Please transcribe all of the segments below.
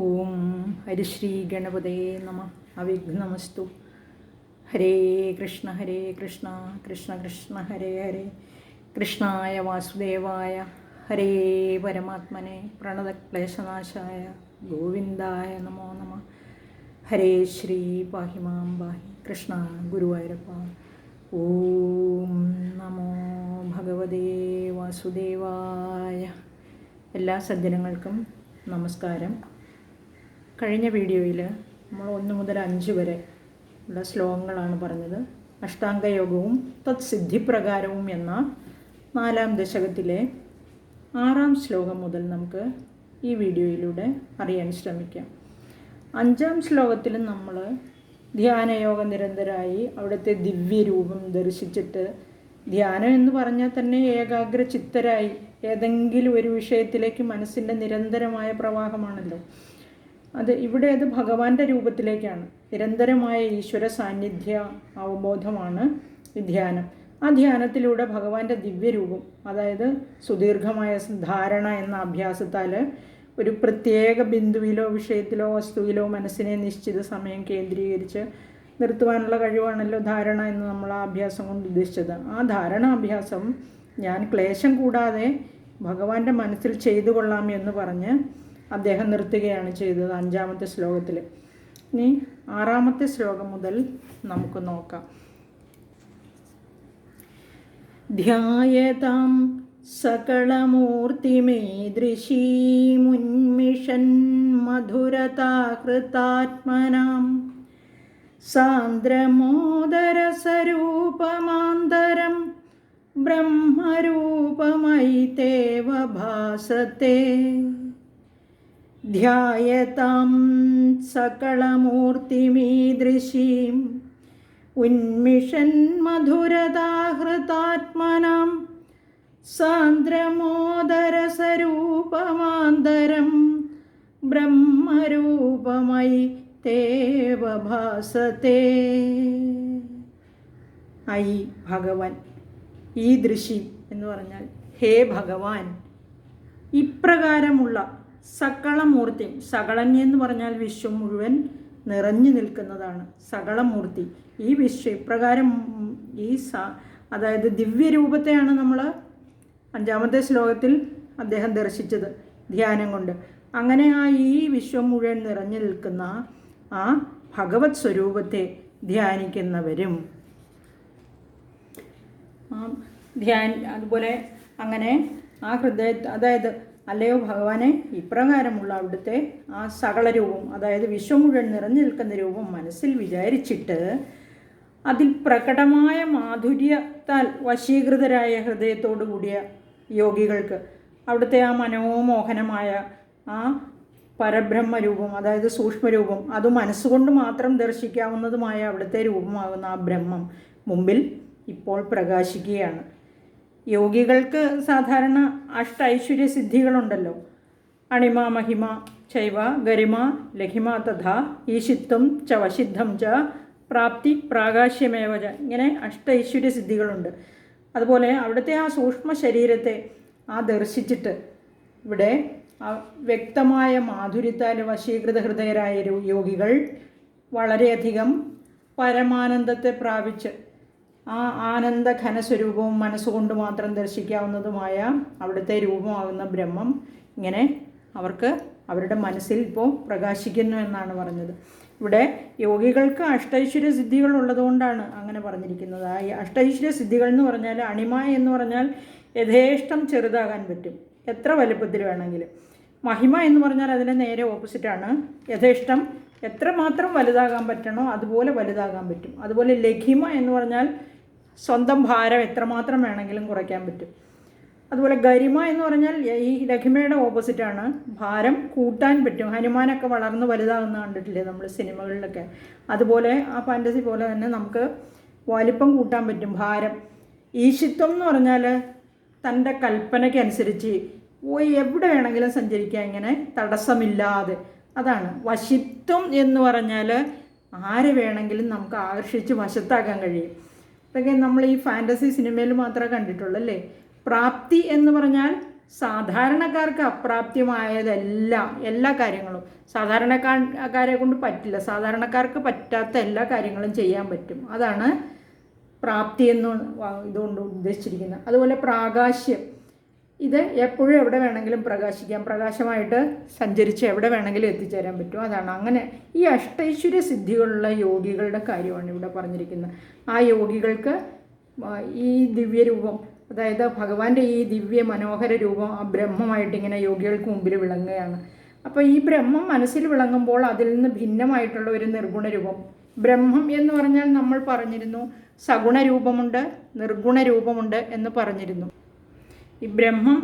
ഓം ഹരിശ്രീ ഗണപതേ നമ. അവിഘ്നമസ്തു. ഹരേ കൃഷ്ണ കൃഷ്ണ കൃഷ്ണ ഹരേ ഹരേ. കൃഷ്ണായ വാസുദേവായ ഹരേ പരമാത്മനെ പ്രണതക്ലേശനാശായ ഗോവിന്ദായ നമോ നമ. ഹരേ ശ്രീ പാഹിമാം പാഹി കൃഷ്ണ ഗുരുവായൂരപ്പ. ഓം നമോ ഭഗവതേ വാസുദേവായ. എല്ലാ സജ്ജനങ്ങൾക്കും നമസ്കാരം. കഴിഞ്ഞ വീഡിയോയിൽ നമ്മൾ 1 മുതൽ 5 വരെ ഉള്ള ശ്ലോകങ്ങളാണ് പറഞ്ഞത്. അഷ്ടാംഗയോഗവും തത് സിദ്ധിപ്രകാരവും എന്ന 4-ാം ദശകത്തിലെ 6-ാം ശ്ലോകം മുതൽ നമുക്ക് ഈ വീഡിയോയിലൂടെ അറിയാൻ ശ്രമിക്കാം. 5-ാം ശ്ലോകത്തിൽ നമ്മൾ ധ്യാനയോഗ നിരന്തരായി അവിടുത്തെ ദിവ്യരൂപം ദർശിച്ചിട്ട്, ധ്യാനം എന്ന് പറഞ്ഞാൽ തന്നെ ഏകാഗ്രചിത്തരായി ഏതെങ്കിലും ഒരു വിഷയത്തിലേക്ക് മനസ്സിൻ്റെ നിരന്തരമായ പ്രവാഹമാണല്ലോ. ഇവിടെ അത് ഭഗവാന്റെ രൂപത്തിലേക്കാണ്. നിരന്തരമായ ഈശ്വര സാന്നിധ്യ അവബോധമാണ് ധ്യാനം. ആ ധ്യാനത്തിലൂടെ ഭഗവാന്റെ ദിവ്യരൂപം, അതായത് സുദീർഘമായ ധാരണ എന്ന അഭ്യാസത്താൽ ഒരു പ്രത്യേക ബിന്ദുവിലോ വിഷയത്തിലോ വസ്തുവിലോ മനസ്സിനെ നിശ്ചിത സമയം കേന്ദ്രീകരിച്ച് നിർത്തുവാനുള്ള കഴിവാണല്ലോ ധാരണ എന്ന് നമ്മൾ ആ അഭ്യാസം കൊണ്ട് ഉദ്ദേശിച്ചത്. ആ ധാരണാഭ്യാസം ഞാൻ ക്ലേശം കൂടാതെ ഭഗവാന്റെ മനസ്സിൽ ചെയ്തു കൊള്ളാം എന്ന് പറഞ്ഞ് അദ്ദേഹം നിർത്തുകയാണ് ചെയ്തത് 5-ാമത്തെ ശ്ലോകത്തിൽ. ഇനി 6-ാമത്തെ ശ്ലോകം മുതൽ നമുക്ക് നോക്കാം. ധ്യായതാം സകലമൂർത്തിമീദൃശീമുന്മിഷൻ മധുരതാഹൃതാത്മനാം സാന്ദ്രമോദരസരൂപമാന്തരം ബ്രഹ്മരൂപമയി തേവ ഭാസത്തെ. ധ്യായതാം സകലമൂർത്തിമീദൃശീം ഉന്മിഷൻ മധുരതാഹൃതാത്മനാം സാന്ദ്രമോദരസരൂപമാന്തരം ബ്രഹ്മരൂപമയി തേവ ഭാസത്തെ. ഐ ഭഗവാൻ, ഈ ദൃശി എന്ന് പറഞ്ഞാൽ ഹേ ഭഗവാൻ, ഇപ്രകാരമുള്ള സകളമൂർത്തി, സകളൻ എന്ന് പറഞ്ഞാൽ വിശ്വം മുഴുവൻ നിറഞ്ഞു നിൽക്കുന്നതാണ് സകളമൂർത്തി. ഈ വിശ്വം ഇപ്രകാരം അതായത് ദിവ്യരൂപത്തെയാണ് നമ്മൾ 5-ാമത്തെ ശ്ലോകത്തിൽ അദ്ദേഹം ദർശിച്ചത് ധ്യാനം കൊണ്ട്. അങ്ങനെ ഈ വിശ്വം മുഴുവൻ നിറഞ്ഞു നിൽക്കുന്ന ആ ഭഗവത് സ്വരൂപത്തെ ധ്യാനിക്കുന്നവരും അതുപോലെ അങ്ങനെ ആ അതായത് അല്ലയോ ഭഗവാനെ, ഇപ്രകാരമുള്ള അവിടുത്തെ ആ സകളരൂപം, അതായത് വിശ്വം മുഴുവൻ നിറഞ്ഞു നിൽക്കുന്ന രൂപം മനസ്സിൽ വിചാരിച്ചിട്ട് അതിൽ പ്രകടമായ മാധുര്യത്താൽ വശീകൃതരായ ഹൃദയത്തോടു കൂടിയ യോഗികൾക്ക് അവിടുത്തെ ആ മനോമോഹനമായ ആ പരബ്രഹ്മരൂപം, അതായത് സൂക്ഷ്മരൂപം, അത് മനസ്സുകൊണ്ട് മാത്രം ദർശിക്കാവുന്നതുമായ അവിടുത്തെ രൂപമാകുന്ന ആ ബ്രഹ്മം മുമ്പിൽ ഇപ്പോൾ പ്രകാശിക്കുകയാണ്. യോഗികൾക്ക് സാധാരണ ഐശ്വര്യ സിദ്ധികളുണ്ടല്ലോ. അണിമ മഹിമ ചൈവ ഗരിമ ലഹിമ തഥാ ഈശിത്വം ച വശിദ്ധം ച പ്രാപ്തി പ്രാകാശ്യമേവ ച, ഇങ്ങനെ ഐശ്വര്യ സിദ്ധികളുണ്ട്. അതുപോലെ അവിടുത്തെ ആ സൂക്ഷ്മ ശരീരത്തെ ദർശിച്ചിട്ട് ഇവിടെ വ്യക്തമായ മാധുര്യത്താൽ വശീകൃത ഹൃദയരായ യോഗികൾ വളരെയധികം പരമാനന്ദത്തെ പ്രാപിച്ച് ആ ആനന്ദ ഘനസ്വരൂപവും മനസ്സുകൊണ്ട് മാത്രം ദർശിക്കാവുന്നതുമായ അവിടുത്തെ രൂപമാകുന്ന ബ്രഹ്മം ഇങ്ങനെ അവർക്ക് അവരുടെ മനസ്സിൽ ഇപ്പോൾ പ്രകാശിക്കുന്നു എന്നാണ് പറഞ്ഞത്. ഇവിടെ യോഗികൾക്ക് അഷ്ടൈശ്വര്യ സിദ്ധികൾ ഉള്ളതുകൊണ്ടാണ് അങ്ങനെ പറഞ്ഞിരിക്കുന്നത്. ഈ അഷ്ടൈശ്വര്യ സിദ്ധികൾ എന്ന് പറഞ്ഞാൽ അണിമ എന്ന് പറഞ്ഞാൽ യഥേഷ്ടം ചെറുതാകാൻ പറ്റും, എത്ര വലുപ്പത്തിൽ വേണമെങ്കിലും. മഹിമ എന്ന് പറഞ്ഞാൽ അതിൻ്റെ നേരെ ഓപ്പോസിറ്റാണ്. യഥേഷ്ടം എത്രമാത്രം വലുതാകാൻ പറ്റണോ അതുപോലെ വലുതാകാൻ പറ്റും. അതുപോലെ ലഘിമ എന്ന് പറഞ്ഞാൽ സ്വന്തം ഭാരം എത്രമാത്രം വേണമെങ്കിലും കുറയ്ക്കാൻ പറ്റും. അതുപോലെ ഗരിമ എന്ന് പറഞ്ഞാൽ ഈ ലഘിമയുടെ ഓപ്പോസിറ്റാണ്, ഭാരം കൂട്ടാൻ പറ്റും. ഹനുമാനൊക്കെ വളർന്ന് വലുതാകുന്ന കണ്ടിട്ടില്ലേ നമ്മൾ സിനിമകളിലൊക്കെ. അതുപോലെ ആ ഫാൻറ്റസി പോലെ തന്നെ നമുക്ക് വലിപ്പം കൂട്ടാൻ പറ്റും, ഭാരം. ഈശിത്വം എന്ന് പറഞ്ഞാൽ തൻ്റെ കൽപ്പനയ്ക്കനുസരിച്ച് പോയി എവിടെ വേണമെങ്കിലും സഞ്ചരിക്കുക, ഇങ്ങനെ തടസ്സമില്ലാതെ. അതാണ് വശിത്വം എന്ന് പറഞ്ഞാൽ ആരെ വേണമെങ്കിലും നമുക്ക് ആകർഷിച്ച് വശത്താക്കാൻ കഴിയും. ഇതൊക്കെ നമ്മൾ ഈ ഫാൻറ്റസി സിനിമയിൽ മാത്രമേ കണ്ടിട്ടുള്ളൂ അല്ലേ. പ്രാപ്തി എന്ന് പറഞ്ഞാൽ സാധാരണക്കാർക്ക് അപ്രാപ്യമായതെല്ലാം, എല്ലാ കാര്യങ്ങളും സാധാരണക്കാരെ കൊണ്ട് പറ്റില്ല, സാധാരണക്കാർക്ക് പറ്റാത്ത എല്ലാ കാര്യങ്ങളും ചെയ്യാൻ പറ്റും. അതാണ് പ്രാപ്തി എന്ന് ഇതുകൊണ്ട് ഉദ്ദേശിച്ചിരിക്കുന്നത്. അതുപോലെ പ്രാകാശ്യം, ഇത് എപ്പോഴും എവിടെ വേണമെങ്കിലും പ്രകാശിക്കാം, പ്രകാശമായിട്ട് സഞ്ചരിച്ച് എവിടെ വേണമെങ്കിലും എത്തിച്ചേരാൻ പറ്റും. അതാണ് അങ്ങനെ ഈ അഷ്ടൈശ്വര്യ സിദ്ധികളുള്ള യോഗികളുടെ കാര്യമാണ് ഇവിടെ പറഞ്ഞിരിക്കുന്നത്. ആ യോഗികൾക്ക് ഈ ദിവ്യരൂപം, അതായത് ഭഗവാന്റെ ഈ ദിവ്യ മനോഹര രൂപം ആ ബ്രഹ്മമായിട്ട് ഇങ്ങനെ യോഗികൾക്ക് മുമ്പിൽ വിളങ്ങുകയാണ്. അപ്പോൾ ഈ ബ്രഹ്മം മനസ്സിൽ വിളങ്ങുമ്പോൾ അതിൽ നിന്ന് ഭിന്നമായിട്ടുള്ള ഒരു നിർഗുണ രൂപം, ബ്രഹ്മം എന്ന് പറഞ്ഞാൽ നമ്മൾ പറഞ്ഞിരുന്നു സഗുണരൂപമുണ്ട്, നിർഗുണ രൂപമുണ്ട് എന്ന് പറഞ്ഞിരുന്നു. ഈ ബ്രഹ്മം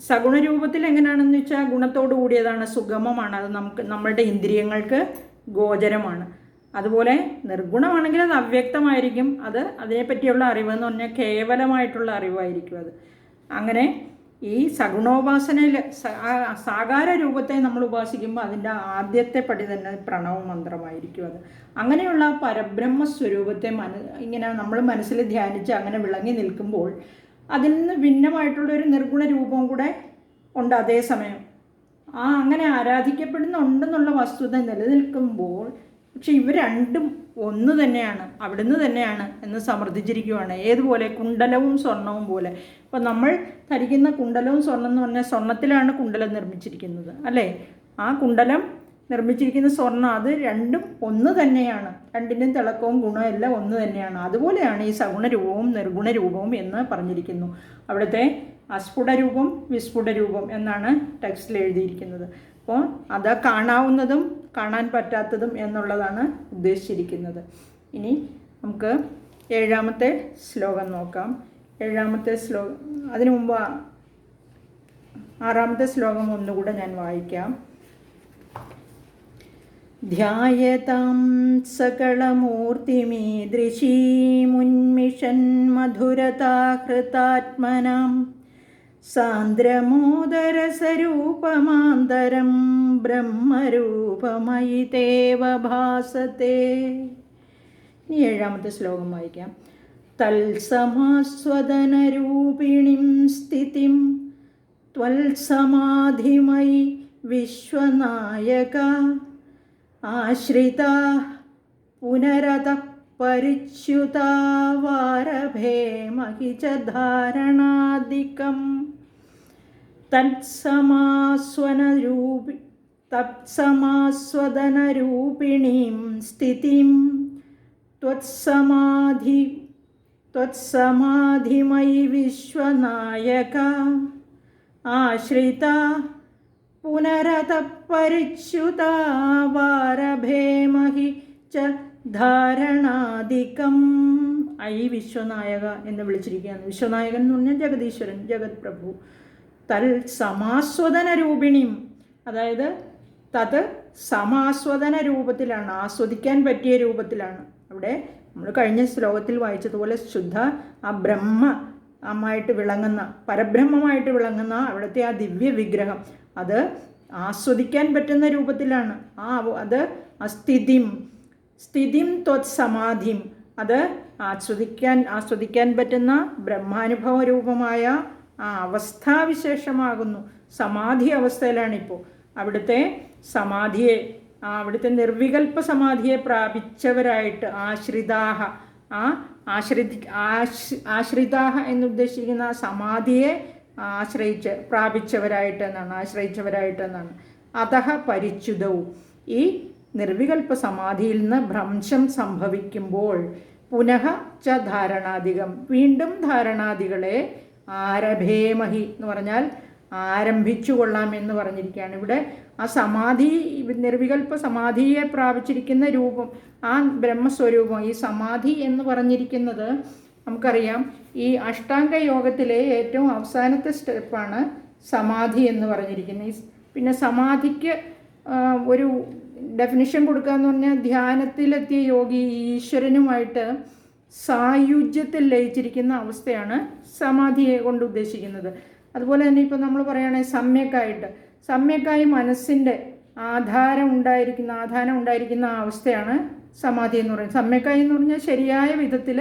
സഗുണരൂപത്തിൽ എങ്ങനെയാണെന്ന് വെച്ചാൽ ഗുണത്തോടു കൂടിയതാണ്, സുഗമമാണ്, അത് നമ്മളുടെ ഇന്ദ്രിയങ്ങൾക്ക് ഗോചരമാണ്. അതുപോലെ നിർഗുണമാണെങ്കിൽ അത് അവ്യക്തമായിരിക്കും, അതിനെപ്പറ്റിയുള്ള അറിവെന്ന് പറഞ്ഞാൽ കേവലമായിട്ടുള്ള അറിവായിരിക്കും അത്. അങ്ങനെ ഈ സഗുണോപാസനയിൽ സാകാര രൂപത്തെ നമ്മൾ ഉപാസിക്കുമ്പോൾ അതിൻ്റെ ആദ്യത്തെ പടി തന്നെ പ്രണവ മന്ത്രമായിരിക്കും അത്. അങ്ങനെയുള്ള പരബ്രഹ്മസ്വരൂപത്തെ ഇങ്ങനെ നമ്മൾ മനസ്സിൽ ധ്യാനിച്ച് അങ്ങനെ വിളങ്ങി നിൽക്കുമ്പോൾ അതിൽ നിന്ന് ഭിന്നമായിട്ടുള്ളൊരു നിർഗുണ രൂപവും കൂടെ ഉണ്ട്. അതേസമയം അങ്ങനെ ആരാധിക്കപ്പെടുന്നുണ്ടെന്നുള്ള വസ്തുത നിലനിൽക്കുമ്പോൾ പക്ഷെ ഇവ രണ്ടും ഒന്ന് തന്നെയാണ്, അവിടുന്ന് തന്നെയാണ് എന്ന് സമർത്ഥിച്ചിരിക്കുകയാണ്. ഏതുപോലെ? കുണ്ടലവും സ്വർണവും പോലെ. ഇപ്പം നമ്മൾ ധരിക്കുന്ന കുണ്ടലവും സ്വർണം എന്ന് പറഞ്ഞാൽ സ്വർണത്തിലാണ് കുണ്ടലം നിർമ്മിച്ചിരിക്കുന്നത്, അല്ലേ? ആ കുണ്ടലം നിർമ്മിച്ചിരിക്കുന്ന സ്വർണം, അത് രണ്ടും ഒന്ന് തന്നെയാണ്, രണ്ടിൻ്റെയും തിളക്കവും ഗുണവും എല്ലാം ഒന്ന് തന്നെയാണ്. അതുപോലെയാണ് ഈ സഗുണരൂപവും നിർഗുണരൂപവും എന്ന് പറഞ്ഞിരിക്കുന്നു. അവിടുത്തെ അസ്ഫുടരൂപം വിസ്ഫുടരൂപം എന്നാണ് ടെക്സ്റ്റിൽ എഴുതിയിരിക്കുന്നത്. അപ്പോൾ അത് കാണാവുന്നതും കാണാൻ പറ്റാത്തതും എന്നുള്ളതാണ് ഉദ്ദേശിച്ചിരിക്കുന്നത്. ഇനി നമുക്ക് 7ാമത്തെ ശ്ലോകം നോക്കാം. 7ാമത്തെ ശ്ലോകം, അതിനു മുമ്പ് 6ാമത്തെ ശ്ലോകം ഒന്നുകൂടെ ഞാൻ വായിക്കാം. ധ്യായതാം സകളമൂർത്തിമീദൃശീമുന്മിഷൻ മധുരതാഹൃതാത്മനാം സാന്ദ്രമോദരസരൂപമാന്തരം ബ്രഹ്മരൂപമയി തേവ ഭാസത്തെ. ഇനി 7ാമത്തെ ശ്ലോകം വായിക്കാം. തൽസമാസ്വദനരൂപിണിം സ്ഥിതിം ത്വൽസമാധിമയി വിശ്വനായക ആശ്രിതാ പുനരതഃ പരിച്യുതാ വാരഭേമഹി ച ധാരണാദികം തത്സമാസ്വദനരൂപിണീം സ്ഥിതിം ത്വത്സമാധിമയി വിശ്വനായക ആശ്രിതാ പുനരതഃ പരിച്യുതാ വാരഭേമഹി ച ധാരണാദികം. ഐ വിശ്വനായക എന്ന് വിളിച്ചിരിക്കുകയാണ്. വിശ്വനായകൻ എന്ന് പറഞ്ഞാൽ ജഗദീശ്വരൻ, ജഗത് പ്രഭു. തൽ സമാസ്വദന രൂപിണിയും, അതായത് തത് സമാസ്വദന രൂപത്തിലാണ്, ആസ്വദിക്കാൻ പറ്റിയ രൂപത്തിലാണ്. അവിടെ നമ്മൾ കഴിഞ്ഞ ശ്ലോകത്തിൽ വായിച്ചതുപോലെ ശുദ്ധ ആ ബ്രഹ്മമായിട്ട് വിളങ്ങുന്ന, പരബ്രഹ്മമായിട്ട് വിളങ്ങുന്ന അവിടുത്തെ ആ ദിവ്യ വിഗ്രഹം അത് ആസ്വദിക്കാൻ പറ്റുന്ന രൂപത്തിലാണ്. അത് സ്ഥിതിം ത്വത്സമാധിം, അത് ആസ്വദിക്കാൻ പറ്റുന്ന ബ്രഹ്മാനുഭവ രൂപമായ ആ അവസ്ഥാവിശേഷമാകുന്നു. സമാധി അവസ്ഥയിലാണിപ്പോൾ. അവിടുത്തെ സമാധിയെ, അവിടുത്തെ നിർവികൽപ്പ സമാധിയെ പ്രാപിച്ചവരായിട്ട് ആശ്രിതാഹ, ആശ്രിതാഹ എന്നുദ്ദേശിക്കുന്ന സമാധിയെ ആശ്രയിച്ചവരായിട്ടെന്നാണ്. അതഹ പരിച്യുതവും, ഈ നിർവികൽപ്പ സമാധിയിൽ നിന്ന് ഭ്രംശം സംഭവിക്കുമ്പോൾ പുനഃ ച ധാരണാദികം, വീണ്ടും ധാരണാദികളെ ആരഭേമഹി എന്ന് പറഞ്ഞാൽ ആരംഭിച്ചു കൊള്ളാം എന്ന് പറഞ്ഞിരിക്കുകയാണ്. ഇവിടെ ആ സമാധി, നിർവികൽപ്പ സമാധിയെ പ്രാപിച്ചിരിക്കുന്ന രൂപം, ആ ബ്രഹ്മസ്വരൂപം, ഈ സമാധി എന്ന് പറഞ്ഞിരിക്കുന്നത് നമുക്കറിയാം, ഈ അഷ്ടാംഗ യോഗത്തിലെ ഏറ്റവും അവസാനത്തെ സ്റ്റെപ്പാണ് സമാധി എന്ന് പറഞ്ഞിരിക്കുന്നത്. പിന്നെ സമാധിക്ക് ഒരു ഡെഫിനിഷൻ കൊടുക്കുക എന്ന് പറഞ്ഞാൽ ധ്യാനത്തിലെത്തിയ യോഗി ഈശ്വരനുമായിട്ട് സായുജ്യത്തിൽ ലയിച്ചിരിക്കുന്ന അവസ്ഥയാണ് സമാധിയെ കൊണ്ട് ഉദ്ദേശിക്കുന്നത്. അതുപോലെ തന്നെ ഇപ്പോൾ നമ്മൾ പറയുകയാണെങ്കിൽ സമ്യക്കായി മനസ്സിൻ്റെ ആധാരം ഉണ്ടായിരിക്കുന്ന അവസ്ഥയാണ് സമാധി എന്ന് പറയുന്നത്. സമ്യക്കായി എന്ന് പറഞ്ഞാൽ ശരിയായ വിധത്തിൽ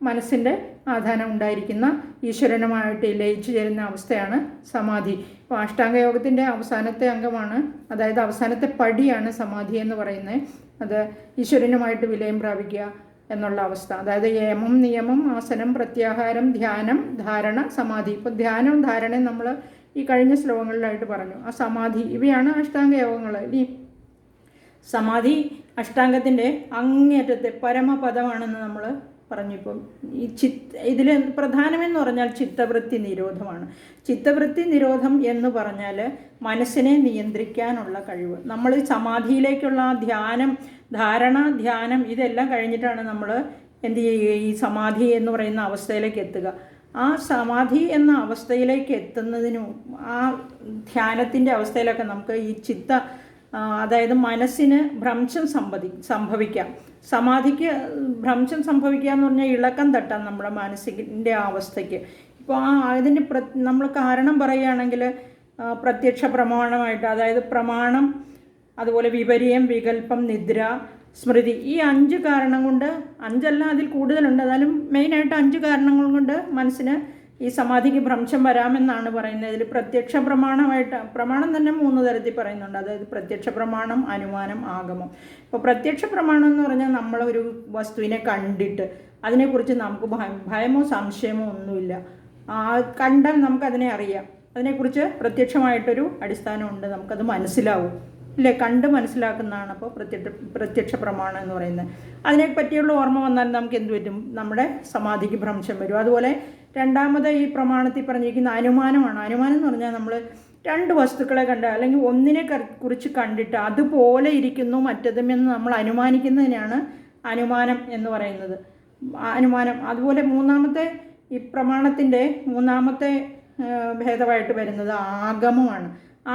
മനസ്സിൻ്റെ ആധാനം ഉണ്ടായിരിക്കുന്ന ഈശ്വരനുമായിട്ട് ലയിച്ചു ചേരുന്ന അവസ്ഥയാണ് സമാധി. ഇപ്പോൾ അഷ്ടാംഗ യോഗത്തിൻ്റെ അവസാനത്തെ അംഗമാണ്, അതായത് അവസാനത്തെ പടിയാണ് സമാധി എന്ന് പറയുന്നത്. അത് ഈശ്വരനുമായിട്ട് വിലയം പ്രാപിക്കുക എന്നുള്ള അവസ്ഥ. അതായത് യമം, നിയമം, ആസനം, പ്രത്യാഹാരം, ധ്യാനം, ധാരണ, സമാധി. ഇപ്പോൾ ധ്യാനം, ധാരണയും നമ്മൾ ഈ കഴിഞ്ഞ ശ്ലോകങ്ങളിലായിട്ട് പറഞ്ഞു. ആ സമാധി, ഇവയാണ് അഷ്ടാംഗ യോഗങ്ങൾ. ഇനി സമാധി അഷ്ടാംഗത്തിൻ്റെ അങ്ങേയറ്റത്തെ പരമപദമാണെന്ന് നമ്മൾ പറഞ്ഞു. ഇപ്പം ഈ ഇതിൽ പ്രധാനമെന്ന് പറഞ്ഞാൽ ചിത്തവൃത്തി നിരോധമാണ്. ചിത്തവൃത്തി നിരോധം എന്ന് പറഞ്ഞാൽ മനസ്സിനെ നിയന്ത്രിക്കാനുള്ള കഴിവ്. നമ്മൾ സമാധിയിലേക്കുള്ള ധ്യാനം, ധാരണ, ധ്യാനം ഇതെല്ലാം കഴിഞ്ഞിട്ടാണ് നമ്മൾ എന്ത് ചെയ്യുക, ഈ സമാധി എന്ന് പറയുന്ന അവസ്ഥയിലേക്ക് എത്തുക. ആ സമാധി എന്ന അവസ്ഥയിലേക്ക് എത്തുന്നതിനും ആ ധ്യാനത്തിൻ്റെ അവസ്ഥയിലൊക്കെ നമുക്ക് ഈ അതായത് മനസ്സിന് ഭ്രംശം സംഭവിക്കാം. സമാധിക്ക് ഭ്രംശം സംഭവിക്കുക എന്ന് പറഞ്ഞാൽ ഇളക്കം തട്ടാം നമ്മുടെ മാനസികൻ്റെ അവസ്ഥയ്ക്ക്. ഇപ്പോൾ അതിന് നമ്മൾ കാരണം പറയുകയാണെങ്കിൽ പ്രത്യക്ഷ പ്രമാണമായിട്ട്, അതായത് പ്രമാണം, അതുപോലെ വിപര്യം, വികല്പം, നിദ്ര, സ്മൃതി, ഈ 5 കാരണം കൊണ്ട്, 5 അതിൽ കൂടുതലുണ്ട്, എന്നാലും മെയിനായിട്ട് 5 കാരണങ്ങൾ കൊണ്ട് മനസ്സിന് ഈ സമാധിക്ക് ഭ്രംശം വരാമെന്നാണ് പറയുന്നത്. ഇതിൽ പ്രത്യക്ഷ പ്രമാണമായിട്ട്, പ്രമാണം തന്നെ 3 തരത്തിൽ പറയുന്നുണ്ട്. അതായത് പ്രത്യക്ഷ പ്രമാണം, അനുമാനം, ആഗമം. ഇപ്പോൾ പ്രത്യക്ഷ പ്രമാണം എന്ന് പറഞ്ഞാൽ നമ്മളൊരു വസ്തുവിനെ കണ്ടിട്ട് അതിനെക്കുറിച്ച് നമുക്ക് ഭയമോ സംശയമോ ഒന്നുമില്ല. കണ്ടാൽ നമുക്കതിനെ അറിയാം, അതിനെക്കുറിച്ച് പ്രത്യക്ഷമായിട്ടൊരു അടിസ്ഥാനമുണ്ട്, നമുക്കത് മനസ്സിലാവും ഇല്ലേ, കണ്ട് മനസ്സിലാക്കുന്നതാണ് അപ്പോൾ പ്രത്യക്ഷ പ്രമാണം എന്ന് പറയുന്നത്. അതിനെ പറ്റിയുള്ള ഓർമ്മ വന്നാൽ നമുക്ക് എന്ത് പറ്റും, നമ്മുടെ സമാധിക്ക് ഭ്രംശം വരും. അതുപോലെ രണ്ടാമത് ഈ പ്രമാണത്തിൽ പറഞ്ഞിരിക്കുന്ന അനുമാനമാണ്. അനുമാനം എന്ന് പറഞ്ഞാൽ നമ്മൾ 2 വസ്തുക്കളെ കണ്ട്, അല്ലെങ്കിൽ ഒന്നിനെ കുറിച്ച് കണ്ടിട്ട് അതുപോലെ ഇരിക്കുന്നു മറ്റതുമെന്ന് നമ്മൾ അനുമാനിക്കുന്നതിനാണ് അനുമാനം എന്ന് പറയുന്നത്. അനുമാനം. അതുപോലെ മൂന്നാമത്തെ ഈ പ്രമാണത്തിൻ്റെ മൂന്നാമത്തെ ഭേദമായിട്ട് വരുന്നത് ആഗമമാണ്.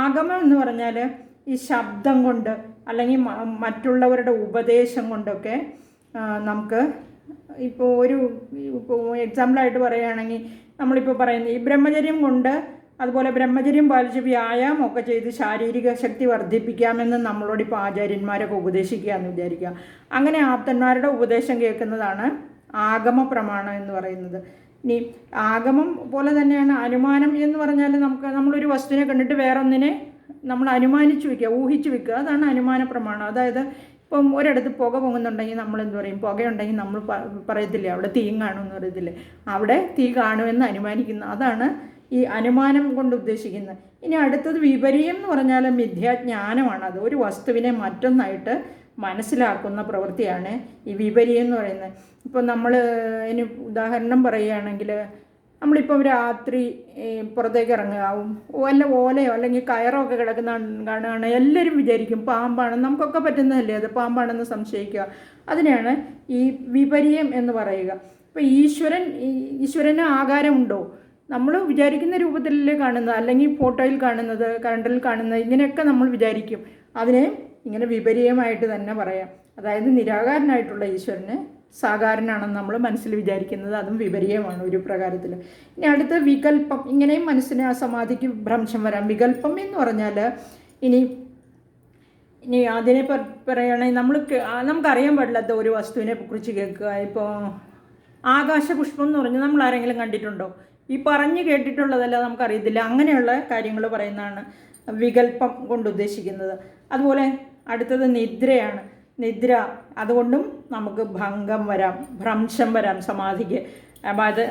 ആഗമം എന്ന് പറഞ്ഞാൽ ഈ ശബ്ദം കൊണ്ട് അല്ലെങ്കിൽ മറ്റുള്ളവരുടെ ഉപദേശം കൊണ്ടൊക്കെ നമുക്ക് ഇപ്പോൾ എക്സാമ്പിളായിട്ട് പറയുകയാണെങ്കിൽ നമ്മളിപ്പോൾ പറയുന്നത് ഈ ബ്രഹ്മചര്യം കൊണ്ട്, അതുപോലെ ബ്രഹ്മചര്യം പാലിച്ച് വ്യായാമമൊക്കെ ചെയ്ത് ശാരീരിക ശക്തി വർദ്ധിപ്പിക്കാമെന്ന് നമ്മളോടിപ്പോൾ ആചാര്യന്മാരൊക്കെ ഉപദേശിക്കുക എന്ന് വിചാരിക്കുക. അങ്ങനെ ആപ്തന്മാരുടെ ഉപദേശം കേൾക്കുന്നതാണ് ആഗമ പ്രമാണം എന്ന് പറയുന്നത്. ഇനി ആഗമം പോലെ തന്നെയാണ് അനുമാനം എന്ന് പറഞ്ഞാൽ നമ്മളൊരു വസ്തുവിനെ കണ്ടിട്ട് വേറൊന്നിനെ നമ്മൾ അനുമാനിച്ച് വയ്ക്കുക, ഊഹിച്ച് വയ്ക്കുക, അതാണ് അനുമാന പ്രമാണം. അതായത് ഇപ്പം ഒരിടത്ത് പുക പൊങ്ങുന്നുണ്ടെങ്കിൽ നമ്മൾ എന്ത് പറയും, പുകയുണ്ടെങ്കിൽ നമ്മൾ പറയത്തില്ലേ അവിടെ തീ കാണുമെന്ന് പറയത്തില്ലേ, അവിടെ തീ കാണുമെന്ന് അനുമാനിക്കുന്ന, അതാണ് ഈ അനുമാനം കൊണ്ട് ഉദ്ദേശിക്കുന്നത്. ഇനി അടുത്തത് വിപര്യം എന്ന് പറഞ്ഞാൽ മിഥ്യാജ്ഞാനമാണ്. അത് ഒരു വസ്തുവിനെ മറ്റൊന്നായിട്ട് മനസ്സിലാക്കുന്ന പ്രവൃത്തിയാണ് ഈ വിപര്യം എന്ന് പറയുന്നത്. ഇപ്പോൾ നമ്മൾ അതിന് ഉദാഹരണം പറയുകയാണെങ്കിൽ, നമ്മളിപ്പം രാത്രി പുറത്തേക്ക് ഇറങ്ങാവും, വല്ല ഓലയോ അല്ലെങ്കിൽ കയറോ ഒക്കെ കിടക്കുന്ന കാണുകയാണ്, എല്ലാവരും വിചാരിക്കും പാമ്പാണെന്ന്. നമുക്കൊക്കെ പറ്റുന്നതല്ലേ അത്, പാമ്പാണെന്ന് സംശയിക്കുക. അതിനെയാണ് ഈ വിപര്യം എന്ന് പറയുക. ഇപ്പോൾ ഈശ്വരന് ആകാരമുണ്ടോ, നമ്മൾ വിചാരിക്കുന്ന രൂപത്തിലല്ലേ കാണുന്നത്, അല്ലെങ്കിൽ ഫോട്ടോയിൽ കാണുന്നത്, കരണ്ടിൽ കാണുന്നത്, ഇങ്ങനെയൊക്കെ നമ്മൾ വിചാരിക്കും. അതിനെ ഇങ്ങനെ വിപര്യമായിട്ട് തന്നെ പറയാം. അതായത് നിരാകാരനായിട്ടുള്ള ഈശ്വരന് സാകാരനാണെന്ന് നമ്മൾ മനസ്സിൽ വിചാരിക്കുന്നത്, അതും വിപര്യമാണ് ഒരു പ്രകാരത്തിൽ. ഇനി അടുത്ത വികല്പം. ഇങ്ങനെയും മനസ്സിന് ആ സമാധിക്ക് ഭ്രംശം വരാം. വികല്പം എന്ന് പറഞ്ഞാൽ ഇനി അതിനെ പറയുകയാണെങ്കിൽ നമുക്കറിയാൻ പാടില്ലാത്ത ഒരു വസ്തുവിനെ കുറിച്ച് കേൾക്കുക. ഇപ്പോൾ ആകാശപുഷ്പം എന്ന് പറഞ്ഞാൽ നമ്മൾ ആരെങ്കിലും കണ്ടിട്ടുണ്ടോ? ഈ പറഞ്ഞു കേട്ടിട്ടുള്ളതല്ല, നമുക്കറിയത്തില്ല. അങ്ങനെയുള്ള കാര്യങ്ങൾ പറയുന്നതാണ് വികല്പം കൊണ്ട് ഉദ്ദേശിക്കുന്നത്. അതുപോലെ അടുത്തത് നിദ്രയാണ്. നിദ്ര, അതുകൊണ്ടും നമുക്ക് ഭംഗം വരാം, ഭ്രംശം വരാം സമാധിക്ക്.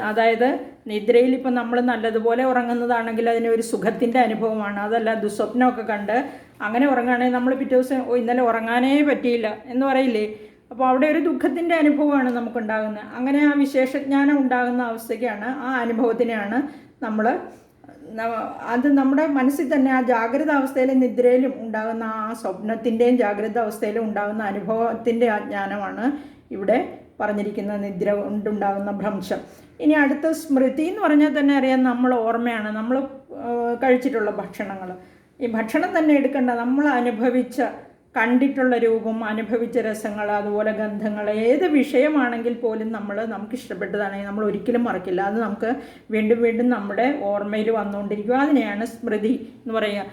അതായത് നിദ്രയിൽ ഇപ്പം നമ്മൾ നല്ലതുപോലെ ഉറങ്ങുന്നതാണെങ്കിൽ അതിനൊരു സുഖത്തിൻ്റെ അനുഭവമാണ്. അതല്ല ദുസ്വപ്നമൊക്കെ കണ്ട് അങ്ങനെ ഉറങ്ങുകയാണെങ്കിൽ നമ്മൾ പിറ്റേ ദിവസം ഇന്നലെ ഉറങ്ങാനേ പറ്റിയില്ല എന്ന് പറയില്ലേ, അപ്പോൾ അവിടെ ഒരു ദുഃഖത്തിൻ്റെ അനുഭവമാണ് നമുക്കുണ്ടാകുന്നത്. അങ്ങനെ ആ വിശേഷജ്ഞാനം ഉണ്ടാകുന്ന അവസ്ഥയ്ക്കാണ്, ആ അനുഭവത്തിനെയാണ് അത് നമ്മുടെ മനസ്സിൽ തന്നെ ആ ജാഗ്രത അവസ്ഥയിലും നിദ്രയിലും ഉണ്ടാകുന്ന ആ സ്വപ്നത്തിൻ്റെയും ജാഗ്രത അവസ്ഥയിലും ഉണ്ടാകുന്ന അനുഭവത്തിൻ്റെ ആ ജ്ഞാനമാണ് ഇവിടെ പറഞ്ഞിരിക്കുന്ന നിദ്ര കൊണ്ടുണ്ടാകുന്ന ഭ്രംശം. ഇനി അടുത്ത സ്മൃതി എന്ന് പറഞ്ഞാൽ തന്നെ അറിയാം, നമ്മൾ ഓർമ്മയാണ്, നമ്മൾ കഴിച്ചിട്ടുള്ള ഭക്ഷണങ്ങൾ. ഈ ഭക്ഷണം തന്നെ എടുക്കേണ്ട, നമ്മൾ അനുഭവിച്ച കണ്ടിട്ടുള്ള രൂപം, അനുഭവിച്ച രസങ്ങൾ, അതുപോലെ ഗന്ധങ്ങൾ, ഏത് വിഷയമാണെങ്കിൽ പോലും നമുക്ക് ഇഷ്ടപ്പെട്ടതാണെങ്കിൽ നമ്മൾ ഒരിക്കലും മറക്കില്ല. അത് നമുക്ക് വീണ്ടും വീണ്ടും നമ്മുടെ ഓർമ്മയിൽ വന്നുകൊണ്ടിരിക്കും. അതിനെയാണ് സ്മൃതി എന്ന് പറയുക.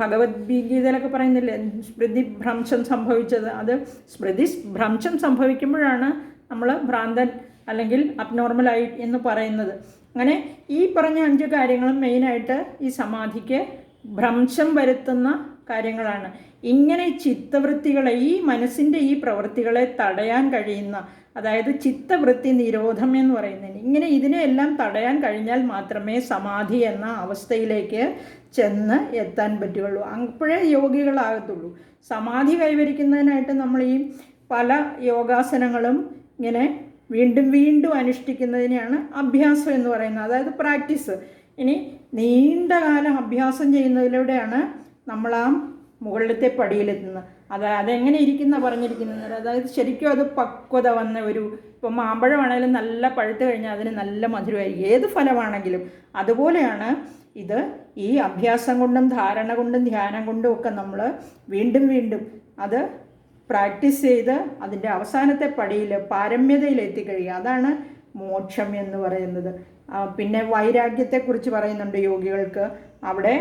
ഭഗവത്ഗീതയിലൊക്കെ പറയുന്നില്ലേ സ്മൃതി ഭ്രംശം സംഭവിച്ചത്. അത് സ്മൃതി ഭ്രംശം സംഭവിക്കുമ്പോഴാണ് നമ്മൾ ഭ്രാന്തൻ അല്ലെങ്കിൽ അബ്നോർമലായി എന്ന് പറയുന്നത്. അങ്ങനെ ഈ പറഞ്ഞ 5 കാര്യങ്ങളും മെയിനായിട്ട് ഈ സമാധിക്ക് ഭ്രംശം വരുത്തുന്ന കാര്യങ്ങളാണ്. ഇങ്ങനെ ചിത്തവൃത്തികളെ, ഈ മനസ്സിൻ്റെ ഈ പ്രവൃത്തികളെ തടയാൻ കഴിയുന്ന, അതായത് ചിത്തവൃത്തി നിരോധം എന്ന് പറയുന്നതിന്, ഇങ്ങനെ ഇതിനെയെല്ലാം തടയാൻ കഴിഞ്ഞാൽ മാത്രമേ സമാധി എന്ന അവസ്ഥയിലേക്ക് ചെന്ന് എത്താൻ പറ്റുകയുള്ളൂ. അപ്പോഴേ യോഗികളാകത്തുള്ളൂ. സമാധി കൈവരിക്കുന്നതിനായിട്ട് നമ്മൾ ഈ പല യോഗാസനങ്ങളും ഇങ്ങനെ വീണ്ടും വീണ്ടും അനുഷ്ഠിക്കുന്നതിനെയാണ് അഭ്യാസം എന്ന് പറയുന്നത്, അതായത് പ്രാക്ടീസ്. ഇനി നീണ്ട കാലം അഭ്യാസം ചെയ്യുന്നതിലൂടെയാണ് നമ്മൾ ആ മുകളിലത്തെ പടിയിലെത്തുന്നത്. അതെങ്ങനെ ഇരിക്കുന്ന പറഞ്ഞിരിക്കുന്നത്, അതായത് ശരിക്കും അത് പക്വത വന്ന ഒരു, ഇപ്പോൾ മാമ്പഴമാണെങ്കിലും നല്ല പഴുത്ത് കഴിഞ്ഞാൽ അതിന് നല്ല മധുരമായിരിക്കും, ഏത് ഫലമാണെങ്കിലും. അതുപോലെയാണ് ഇത്. ഈ അഭ്യാസം കൊണ്ടും ധാരണ കൊണ്ടും ധ്യാനം കൊണ്ടും ഒക്കെ നമ്മൾ വീണ്ടും വീണ്ടും അത് പ്രാക്ടീസ് ചെയ്ത് അതിൻ്റെ അവസാനത്തെ പടിയിൽ പാരമ്യതയിൽ എത്തിക്കഴിയുക. അതാണ് മോക്ഷം എന്ന് പറയുന്നത്. പിന്നെ വൈരാഗ്യത്തെക്കുറിച്ച് പറയുന്നുണ്ട് യോഗികൾക്ക്. അവിടെ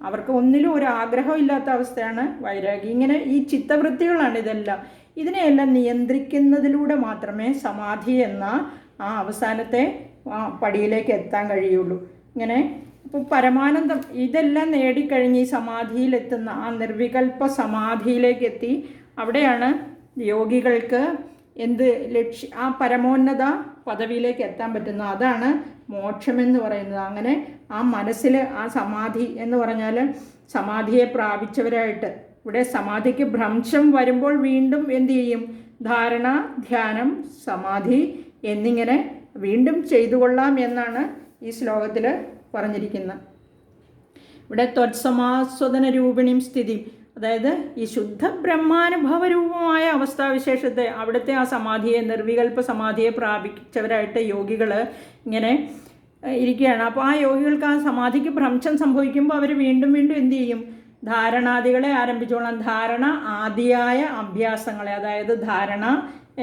അവർക്ക് ഒന്നിലും ഒരു ആഗ്രഹം ഇല്ലാത്ത അവസ്ഥയാണ് വൈരാഗ്യം. ഇങ്ങനെ ഈ ചിത്തവൃത്തികളാണ് ഇതെല്ലാം. ഇതിനെയെല്ലാം നിയന്ത്രിക്കുന്നതിലൂടെ മാത്രമേ സമാധി എന്ന ആ അവസാനത്തെ പടിയിലേക്ക് എത്താൻ കഴിയുള്ളൂ. ഇങ്ങനെ ഇപ്പോൾ പരമാനന്ദം ഇതെല്ലാം നേടിക്കഴിഞ്ഞ് ഈ സമാധിയിലെത്തുന്ന ആ നിർവികൽപ്പ സമാധിയിലേക്ക് എത്തി. അവിടെയാണ് യോഗികൾക്ക് ആ പരമോന്നത പദവിയിലേക്ക് എത്താൻ പറ്റുന്നത്. അതാണ് മോക്ഷമെന്ന് പറയുന്നത്. അങ്ങനെ ആ മനസ്സിൽ ആ സമാധി എന്ന് പറഞ്ഞാൽ സമാധിയെ പ്രാപിച്ചവരായിട്ട്, ഇവിടെ സമാധിക്ക് ഭ്രംശം വരുമ്പോൾ വീണ്ടും എന്തു ചെയ്യും? ധാരണ, ധ്യാനം, സമാധി എന്നിങ്ങനെ വീണ്ടും ചെയ്തുകൊള്ളാം എന്നാണ് ഈ ശ്ലോകത്തിൽ പറഞ്ഞിരിക്കുന്നത്. ഇവിടെ ത്വത്സമാസ്വദന രൂപിണിയും സ്ഥിതി, അതായത് ഈ ശുദ്ധ ബ്രഹ്മാനുഭവരൂപമായ അവസ്ഥാവിശേഷത്തെ, അവിടുത്തെ ആ സമാധിയെ, നിർവികൽപ്പ സമാധിയെ പ്രാപിച്ചവരായിട്ട് യോഗികൾ ഇങ്ങനെ ഇരിക്കുകയാണ്. അപ്പോൾ ആ യോഗികൾക്ക് ആ സമാധിക്ക് ഭ്രംശം സംഭവിക്കുമ്പോൾ അവർ വീണ്ടും വീണ്ടും എന്തു ചെയ്യും? ധാരണാദികളെ ആരംഭിച്ചോളാം. ധാരണ ആദിയായ അഭ്യാസങ്ങളെ, അതായത് ധാരണ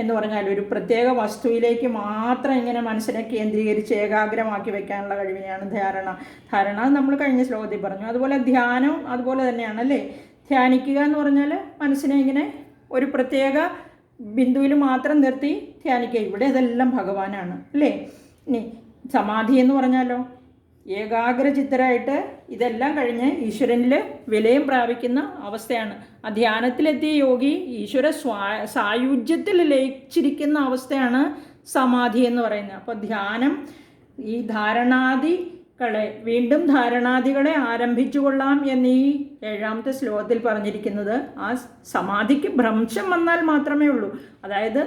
എന്ന് പറഞ്ഞാൽ ഒരു പ്രത്യേക വസ്തുവിലേക്ക് മാത്രം ഇങ്ങനെ മനസ്സിനെ കേന്ദ്രീകരിച്ച് ഏകാഗ്രമാക്കി വെക്കാനുള്ള കഴിവിനെയാണ് ധാരണ. ധാരണ നമ്മൾ കഴിഞ്ഞ ശ്ലോകത്തിൽ പറഞ്ഞു. അതുപോലെ ധ്യാനം അതുപോലെ തന്നെയാണ് അല്ലേ. ധ്യാനിക്കുക എന്ന് പറഞ്ഞാൽ മനസ്സിനെ ഇങ്ങനെ ഒരു പ്രത്യേക ബിന്ദുവിൽ മാത്രം നിർത്തി ധ്യാനിക്കുക. ഇവിടെ ഇതെല്ലാം ഭഗവാനാണ് അല്ലേ. ഇനി സമാധി എന്ന് പറഞ്ഞാലോ ഏകാഗ്രചിത്തരായിട്ട് ഇതെല്ലാം കഴിഞ്ഞ് ഈശ്വരനിൽ വിലയം പ്രാപിക്കുന്ന അവസ്ഥയാണ്. ആ ധ്യാനത്തിലെത്തിയ യോഗി ഈശ്വര സായുജ്യത്തിൽ ലയിച്ചിരിക്കുന്ന അവസ്ഥയാണ് സമാധി എന്ന് പറയുന്നത്. അപ്പോൾ ധ്യാനം ഈ വീണ്ടും ധാരണാദികളെ ആരംഭിച്ചു കൊള്ളാം എന്നീ 7ാമത്തെ ശ്ലോകത്തിൽ പറഞ്ഞിരിക്കുന്നത് ആ സമാധിക്ക് ഭ്രംശം വന്നാൽ മാത്രമേ ഉള്ളൂ. അതായത്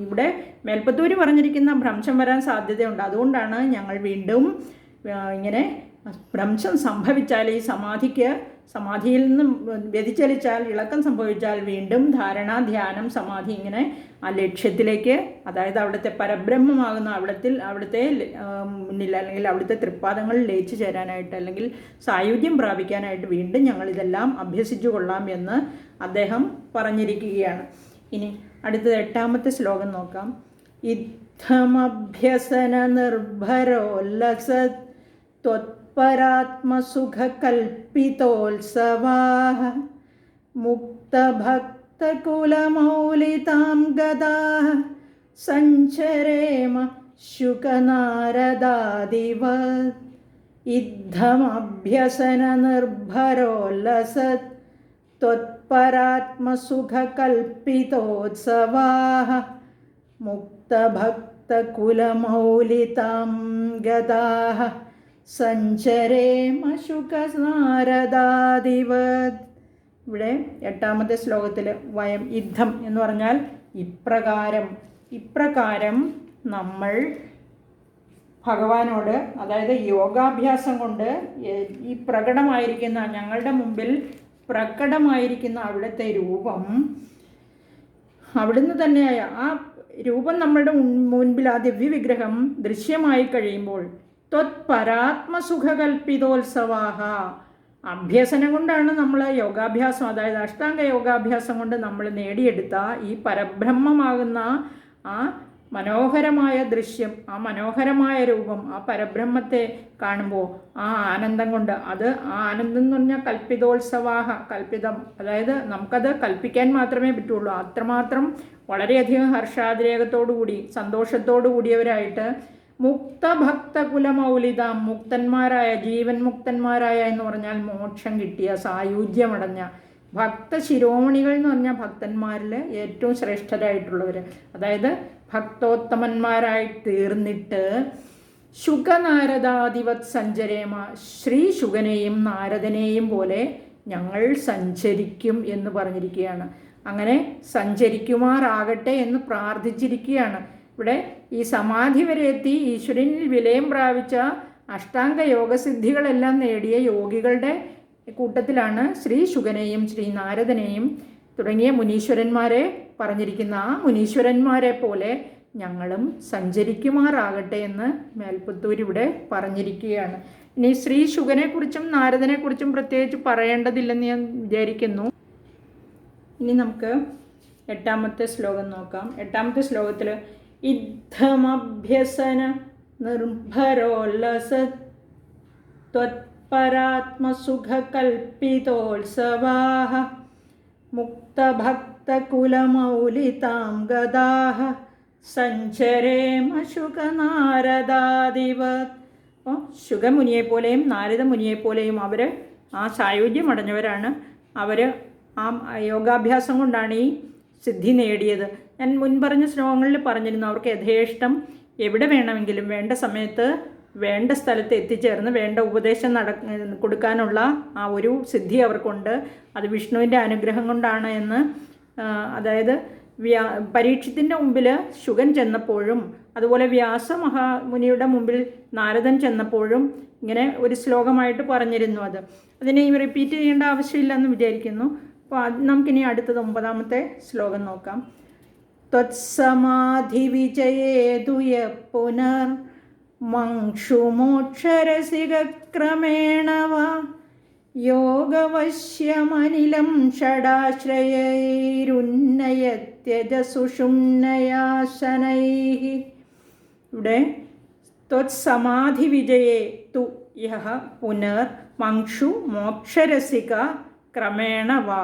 ഇവിടെ മേൽപ്പത്തൂർ പറഞ്ഞിരിക്കുന്ന ഭ്രംശം വരാൻ സാധ്യതയുണ്ട്. അതുകൊണ്ടാണ് ഞങ്ങൾ വീണ്ടും ഇങ്ങനെ ഭ്രംശം സംഭവിച്ചാൽ, ഈ സമാധിയിൽ നിന്നും വ്യതിചലിച്ചാൽ, ഇളക്കം സംഭവിച്ചാൽ വീണ്ടും ധാരണ, ധ്യാനം, സമാധി ഇങ്ങനെ ആ ലക്ഷ്യത്തിലേക്ക്, അതായത് അവിടുത്തെ പരബ്രഹ്മമാകുന്ന അവിടുത്തെ മുന്നിൽ അല്ലെങ്കിൽ അവിടുത്തെ തൃപ്പാദങ്ങളിൽ ലയിച്ചു ചേരാനായിട്ട് അല്ലെങ്കിൽ സായുജ്യം പ്രാപിക്കാനായിട്ട് വീണ്ടും ഞങ്ങളിതെല്ലാം അഭ്യസിച്ചു കൊള്ളാം എന്ന് അദ്ദേഹം പറഞ്ഞിരിക്കുകയാണ്. ഇനി അടുത്തത് 8ാമത്തെ ശ്ലോകം നോക്കാം. ഇത്തമഭ്യസന നിർഭരോല്ലസത് ത്വത്പരാത്മസുഖകൽപ്പിതോത്സവാഃ മുക്തഭക്തകുലമൗലിതാം ഗതാഃ സഞ്ചരേമ ശുകനാരദാദിവത്. ഇദ്ധമഭ്യസന നിർഭരോല്ലസത് ത്വത്പരാത്മസുഖകൽപ്പിതോത്സവാഃ മുക്തഭക്തകുലമൗലിതാം ഗതാഃ സഞ്ചരേമ ശുകനാരദാദിവത്. ഇവിടെ 8ാമത്തെ ശ്ലോകത്തിൽ വയം യുദ്ധം എന്ന് പറഞ്ഞാൽ ഇപ്രകാരം നമ്മൾ ഭഗവാനോട്, അതായത് യോഗാഭ്യാസം കൊണ്ട് ഈ പ്രകടമായിരിക്കുന്ന, ഞങ്ങളുടെ മുമ്പിൽ പ്രകടമായിരിക്കുന്ന അവിടുത്തെ രൂപം, അവിടുന്ന് തന്നെയായ ആ രൂപം നമ്മളുടെ മുൻപിൽ, ആ ദിവ്യവിഗ്രഹം ദൃശ്യമായി കഴിയുമ്പോൾ ത്വത്പരാത്മസുഖകൽപ്പിതോത്സവാഹ, അഭ്യസനം കൊണ്ടാണ് നമ്മൾ യോഗാഭ്യാസം, അതായത് അഷ്ടാംഗ യോഗാഭ്യാസം കൊണ്ട് നമ്മൾ നേടിയെടുത്ത ഈ പരബ്രഹ്മമാകുന്ന ആ മനോഹരമായ ദൃശ്യം, ആ മനോഹരമായ രൂപം, ആ പരബ്രഹ്മത്തെ കാണുമ്പോൾ ആ ആനന്ദം കൊണ്ട്, അത് ആ ആനന്ദം എന്ന് പറഞ്ഞാൽ കൽപ്പിതോത്സവാഹ, കൽപ്പിതം, അതായത് നമുക്കത് കൽപ്പിക്കാൻ മാത്രമേ പറ്റുള്ളൂ. അത്രമാത്രം വളരെയധികം ഹർഷാതിരേകത്തോടുകൂടി സന്തോഷത്തോടു കൂടിയവരായിട്ട് മുക്തഭക്തകുലമൗലിത, മുക്തന്മാരായ, ജീവൻ മുക്തന്മാരായ എന്ന് പറഞ്ഞാൽ മോക്ഷം കിട്ടിയ, സായുജ്യമടഞ്ഞ ഭക്തശിരോമണികൾ എന്ന് പറഞ്ഞാൽ ഭക്തന്മാരിൽ ഏറ്റവും ശ്രേഷ്ഠരായിട്ടുള്ളവർ, അതായത് ഭക്തോത്തമന്മാരായി തീർന്നിട്ട് ശുഗനാരദാധിപത് സഞ്ചരേമ, ശ്രീ ശുഗനെയും നാരദനെയും പോലെ ഞങ്ങൾ സഞ്ചരിക്കും എന്ന് പറഞ്ഞിരിക്കുകയാണ്. അങ്ങനെ സഞ്ചരിക്കുമാറാകട്ടെ എന്ന് പ്രാർത്ഥിച്ചിരിക്കുകയാണ്. ഇവിടെ ഈ സമാധി വരെ എത്തി ഈശ്വരനിൽ വിലയം പ്രാപിച്ച അഷ്ടാംഗ യോഗസിദ്ധികളെല്ലാം നേടിയ യോഗികളുടെ കൂട്ടത്തിലാണ് ശ്രീ ശുഗനെയും ശ്രീ നാരദനെയും തുടങ്ങിയ മുനീശ്വരന്മാരെ പറഞ്ഞിരിക്കുന്ന. ആ മുനീശ്വരന്മാരെ പോലെ ഞങ്ങളും സഞ്ചരിക്കുമാറാകട്ടെ എന്ന് മേൽപ്പത്തൂർ ഇവിടെ പറഞ്ഞിരിക്കുകയാണ്. ഇനി ശ്രീ ശുഗനെക്കുറിച്ചും നാരദനെക്കുറിച്ചും പ്രത്യേകിച്ച് പറയേണ്ടതില്ലെന്ന് ഞാൻ വിചാരിക്കുന്നു. ഇനി നമുക്ക് 8ാമത്തെ ശ്ലോകം നോക്കാം. 8ാമത്തെ ശ്ലോകത്തിൽ ഇദ്ധമഭ്യസന നിർഭരോല്ലസ ത്വത്പരാത്മസുഖകൽപ്പിതോത്സവാഃ മുക്തഭക്തകുലമൗലിതാം ഗദാഃ സഞ്ചരേമ ശുഗനാരദാദിവത്. അപ്പോൾ ശുഗമുനിയെപ്പോലെയും നാരദമുനിയെപ്പോലെയും അവർ ആ സായുജ്യമടഞ്ഞവരാണ്. അവർ ആ യോഗാഭ്യാസം കൊണ്ടാണ് ഈ സിദ്ധി നേടിയത്. ഞാൻ മുൻപറഞ്ഞ ശ്ലോകങ്ങളിൽ പറഞ്ഞിരുന്നു, അവർക്ക് യഥേഷ്ടം എവിടെ വേണമെങ്കിലും വേണ്ട സമയത്ത് വേണ്ട സ്ഥലത്ത് എത്തിച്ചേർന്ന് വേണ്ട ഉപദേശം കൊടുക്കാനുള്ള ആ ഒരു സിദ്ധി അവർക്കുണ്ട്. അത് വിഷ്ണുവിൻ്റെ അനുഗ്രഹം കൊണ്ടാണ് എന്ന്, അതായത് പരീക്ഷത്തിൻ്റെ മുമ്പിൽ ശുഗൻ ചെന്നപ്പോഴും അതുപോലെ വ്യാസമഹാമുനിയുടെ മുമ്പിൽ നാരദൻ ചെന്നപ്പോഴും ഇങ്ങനെ ഒരു ശ്ലോകമായിട്ട് പറഞ്ഞിരുന്നു. അതിനെ റിപ്പീറ്റ് ചെയ്യേണ്ട ആവശ്യമില്ലെന്ന് വിചാരിക്കുന്നു. അപ്പോൾ നമുക്കിനി അടുത്തത് 9ാമത്തെ ശ്ലോകം നോക്കാം. ത്വത്സമാധി വിജയേതുയ പുനർ മംക്ഷുമോക്ഷരസികക്രമേണ വാ യോഗവശ്യമനിലം ഷടാശ്രയൈരുന്നയത്യജ സുഷുമ്നയാശനൈഃ. ഇവിടെ ത്വത്സമാധി വിജയേ തു യഹ പുനർ മംക്ഷു മോക്ഷരസിക ക്രമേണ വാ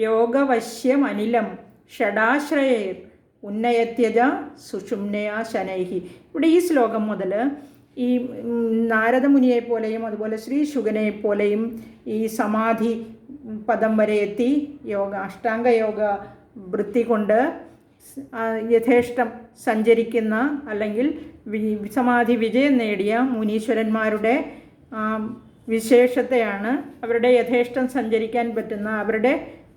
യോഗവശ്യമനിലം ഷടാശ്രയൈർ ഉന്നയത്യജ സുഷുമ്നയാ ശനൈഹി. ഇവിടെ ഈ ശ്ലോകം മുതൽ ഈ നാരദമുനിയെപ്പോലെയും അതുപോലെ ശ്രീ ശുഗനെപ്പോലെയും ഈ സമാധി പദം വരെ എത്തി അഷ്ടാംഗ യോഗ വൃത്തി കൊണ്ട് യഥേഷ്ടം സഞ്ചരിക്കുന്ന അല്ലെങ്കിൽ സമാധി വിജയം നേടിയ മുനീശ്വരന്മാരുടെ വിശേഷത്തെയാണ്, അവരുടെ യഥേഷ്ടം സഞ്ചരിക്കാൻ പറ്റുന്ന അവരുടെ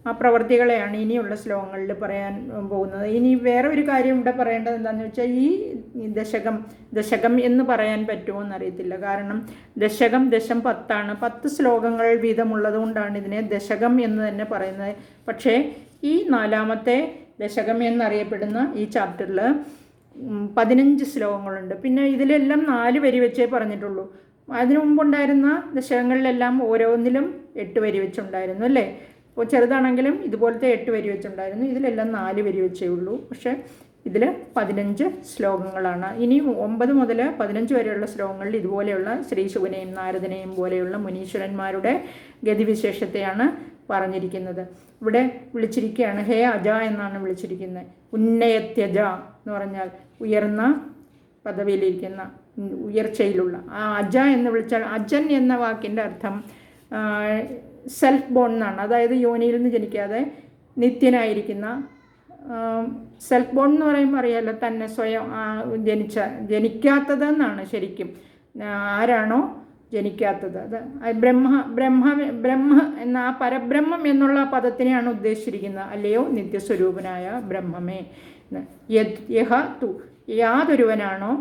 ആ പ്രവർത്തികളെയാണ് ഇനിയുള്ള ശ്ലോകങ്ങളിൽ പറയാൻ പോകുന്നത്. ഇനി വേറെ ഒരു കാര്യം ഇവിടെ പറയേണ്ടത് എന്താണെന്ന് വെച്ചാൽ, ഈ ദശകം എന്ന് പറയാൻ പറ്റുമോ എന്നറിയത്തില്ല. കാരണം ദശം 10 10 ശ്ലോകങ്ങൾ വീതമുള്ളത് കൊണ്ടാണ് ഇതിനെ ദശകം എന്ന് തന്നെ പറയുന്നത്. പക്ഷേ ഈ 4ാമത്തെ ദശകം എന്നറിയപ്പെടുന്ന ഈ ചാപ്റ്ററിൽ 15 ശ്ലോകങ്ങളുണ്ട്. പിന്നെ ഇതിലെല്ലാം 4 വരി വെച്ചേ പറഞ്ഞിട്ടുള്ളൂ. അതിനു മുമ്പുണ്ടായിരുന്ന ദശകങ്ങളിലെല്ലാം ഓരോന്നിലും 8 വരി വെച്ചുണ്ടായിരുന്നു അല്ലേ. അപ്പോൾ ചെറുതാണെങ്കിലും ഇതുപോലത്തെ 8 വരി വെച്ചുണ്ടായിരുന്നു. ഇതിലെല്ലാം 4 വരി വെച്ചേ ഉള്ളൂ. പക്ഷേ ഇതിൽ 15 ശ്ലോകങ്ങളാണ്. ഇനി 9 മുതൽ 15 വരെയുള്ള ശ്ലോകങ്ങളിൽ ഇതുപോലെയുള്ള ശ്രീ ശുഗനെയും നാരദനെയും പോലെയുള്ള മുനീശ്വരന്മാരുടെ ഗതിവിശേഷത്തെയാണ് പറഞ്ഞിരിക്കുന്നത്. ഇവിടെ വിളിച്ചിരിക്കുകയാണ്, ഹേ അജ എന്നാണ് വിളിച്ചിരിക്കുന്നത്. ഉന്നയത്യജ എന്ന് പറഞ്ഞാൽ ഉയർന്ന പദവിയിലിരിക്കുന്ന, ഉയർച്ചയിലുള്ള. ആ അജ എന്ന് വിളിച്ചാൽ, അജൻ എന്ന വാക്കിൻ്റെ അർത്ഥം സെൽഫ് ബോൺ എന്നാണ്. അതായത് യോനിയിൽ നിന്ന് ജനിക്കാതെ നിത്യനായിരിക്കുന്ന. സെൽഫ് ബോൺ എന്ന് പറയുമ്പോൾ അറിയാമല്ലോ, തന്നെ സ്വയം ജനിക്കാത്തതെന്നാണ് ശരിക്കും. ആരാണോ ജനിക്കാത്തത്, അത് ബ്രഹ്മ എന്ന ആ പരബ്രഹ്മം എന്നുള്ള പദത്തിനെയാണ് ഉദ്ദേശിച്ചിരിക്കുന്നത്. അല്ലയോ നിത്യസ്വരൂപനായ ബ്രഹ്മമേ. യഹ തു, യാതൊരുവനാണോ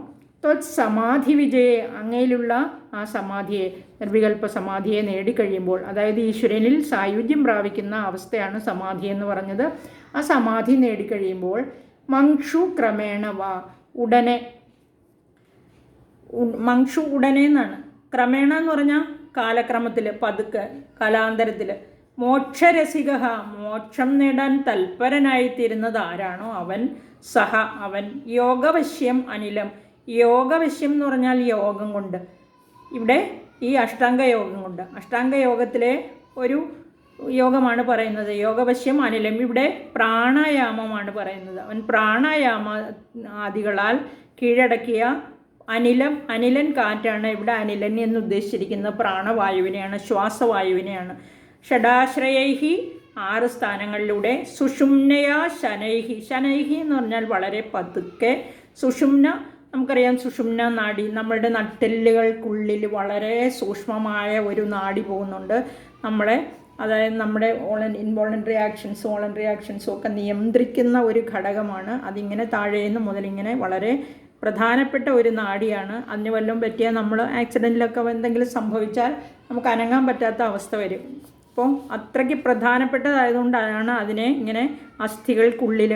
സമാധി വിജയെ, അങ്ങയിലുള്ള ആ സമാധിയെ, നിർവികൽപ്പ സമാധിയെ നേടിക്കഴിയുമ്പോൾ, അതായത് ഈശ്വരനിൽ സായുജ്യം പ്രാപിക്കുന്ന അവസ്ഥയാണ് സമാധി എന്ന് പറഞ്ഞത്. ആ സമാധി നേടിക്കഴിയുമ്പോൾ മംക്ഷു ക്രമേണ വാ, ഉടനെ. മംക്ഷു ഉടനെ എന്നാണ്. ക്രമേണ എന്ന് പറഞ്ഞാൽ കാലക്രമത്തിൽ, പതുക്കെ, കാലാന്തരത്തിൽ. മോക്ഷരസിക, മോക്ഷം നേടാൻ തൽപരനായിത്തീരുന്നത് ആരാണോ അവൻ സഹ അവൻ യോഗവശ്യം അനിലം. യോഗവശ്യം എന്ന് പറഞ്ഞാൽ യോഗം കൊണ്ട്, ഇവിടെ ഈ അഷ്ടാംഗ യോഗം കൊണ്ട്, അഷ്ടാംഗ യോഗത്തിലെ ഒരു യോഗമാണ് പറയുന്നത്. യോഗവശ്യം അനിലം, ഇവിടെ പ്രാണായാമമാണ് പറയുന്നത്. അവൻ പ്രാണായാമ ആദികളാൽ കീഴടക്കിയ അനിലം, അനിലൻ കാറ്റാണ്. ഇവിടെ അനിലൻ എന്ന് ഉദ്ദേശിച്ചിരിക്കുന്നത് പ്രാണവായുവിനെയാണ്, ശ്വാസവായുവിനെയാണ്. ഷഡാശ്രയൈഹി 6 സ്ഥാനങ്ങളിലൂടെ, സുഷുമ്നയാ ശനൈഹി, ശനൈഹി എന്ന് പറഞ്ഞാൽ വളരെ പതുക്കെ. സുഷുമ്ന നമുക്കറിയാം, സുഷുമ്ന നാഡി നമ്മളുടെ നട്ടെല്ലുകൾക്കുള്ളിൽ വളരെ സൂക്ഷ്മമായ ഒരു നാഡി പോകുന്നുണ്ട്. നമ്മളെ, അതായത് നമ്മുടെ ഇൻവോളണ്ടറി ആക്ഷൻസും വോളണ്ടറി ആക്ഷൻസും ഒക്കെ നിയന്ത്രിക്കുന്ന ഒരു ഘടകമാണ്. അതിങ്ങനെ താഴേന്ന് മുതലിങ്ങനെ വളരെ പ്രധാനപ്പെട്ട ഒരു നാഡിയാണ്. അതിന് വല്ലതും പറ്റിയാൽ നമ്മൾ ആക്സിഡൻറ്റിലൊക്കെ എന്തെങ്കിലും സംഭവിച്ചാൽ നമുക്ക് അനങ്ങാൻ പറ്റാത്ത അവസ്ഥ വരും. അപ്പോൾ അത്രയ്ക്ക് പ്രധാനപ്പെട്ടതായതുകൊണ്ടാണ് അതിനെ ഇങ്ങനെ അസ്ഥികൾക്കുള്ളിൽ